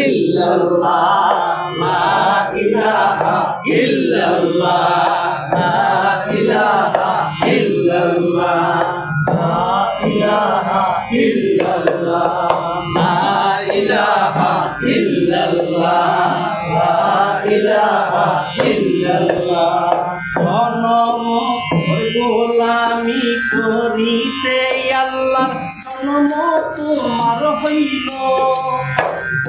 illallah, la ilaha illallah, la ilaha illallah, la ilaha illallah, la ilaha illallah, la ilaha illallah। গোলামি করিতে আল্লাহ জন্ম তোমার হইল,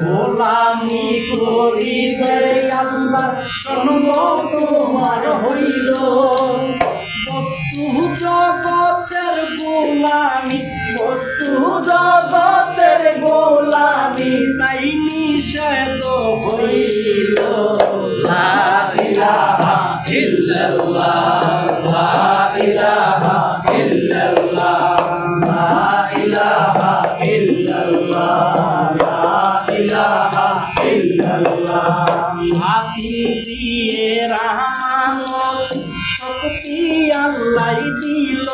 গোলামি করিতে আল্লাহ জন্ম তোমার হইল। বস্তু জগতের গোলামি, বস্তু জগতের গোলামি, তাই নিষেধ হইল। লা ইলাহা ইল্লাল্লাহ, লা ইলাহা ইল্লাল্লাহ, লা ইলাহা ইল্লাল্লাহ, লা ইলাহা ইল্লাল্লাহ। স্বাধীন দিয়ে রহমানত শক্তি আল্লাহ দিল,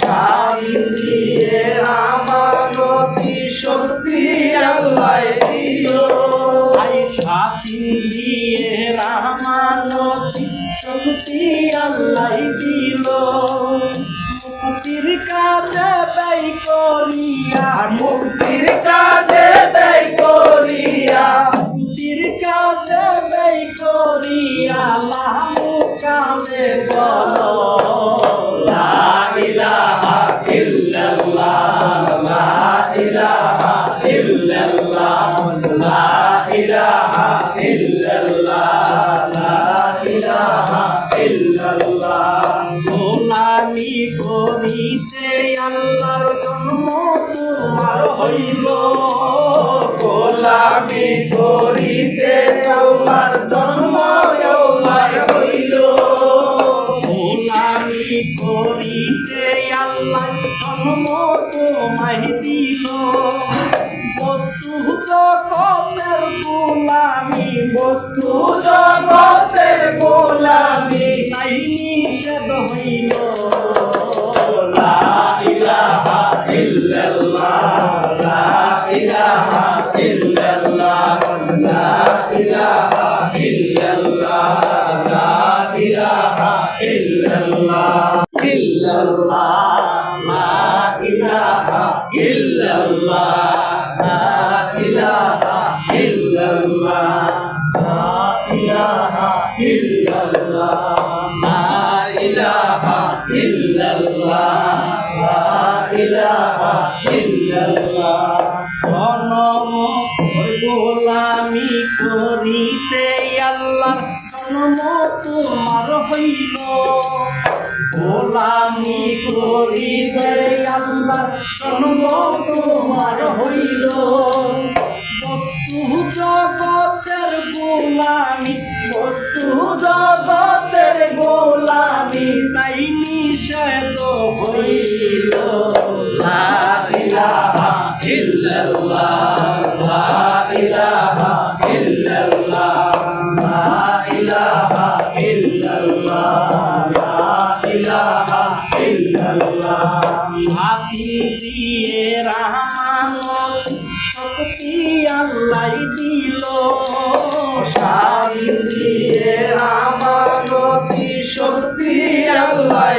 স্বাধীন দিয়ে রহমানতি শক্তি আল্লাহ দিল। স্বাধীন দিয়ে রহমানতি শক্তি আল্লাহ দিল। মুক্তির কাজে ব্যয় করিয়া, মুক্তির কাজে ব্যয় করিয়া, মুক্তির কাজে ব্যয় করিয়া লাহু কামে বলো লা ইলাহা ইল্লাল্লাহ, লা ইলাহা ইল্লাল্লাহ, লা ইলাহা ইল্লাল্লাহ, লা ইলাহা ইল্লাল্লাহ। গোলামি করিতে আল্লাহর জন্ম তোমার হইল, গোলামি করিতে আল্লাহর জন্ম তোমার হইল। গোলামি করিতে আল্লাহ জন্ম তোমায় দিল। বস্তু জগতের গোলামি, বস্তু জগতের গোলামি, তাই নিষেধ হইল। লা ইলাহা ইল্লাল্লাহ, লা ইলাহা ইল্লাল্লাহ, লা ইলাহা ইল্লাল্লাহ, লা ইলাহা ইল্লাল্লাহ। ইল্লাল্লাহ, লা ইলাহা ইল্লাল্লাহ, লা ইলাহা ইল্লাল্লাহ, লা ইলাহা ইল্লাল্লাহ, লা ইলাহা ইল্লাল্লাহ, লা ইলাহা ইল্লাল্লাহ। গোলামি করিতে আল্লাহ জন্ম তোমার হইল, গোলামি করিতে আল্লাহ জন্ম তোমার হইল। বস্তু জগতের গোলামি, বস্তু জগতের গোলামি, তাই নিষেধ হইল। লা ইলাহা ইল্লাল্লাহ, লা ইলাহা ইল্লাল্লাহ, লা ইলাহা ইল্লাল্লাহ, লা ইলাহা ইল্লাল্লাহ। স্বাধীন দিয়ে রহমানত শক্তি আল্লাহ দিল, স্বাধীন দিয়ে রহমানতি শক্তি আল্লাহ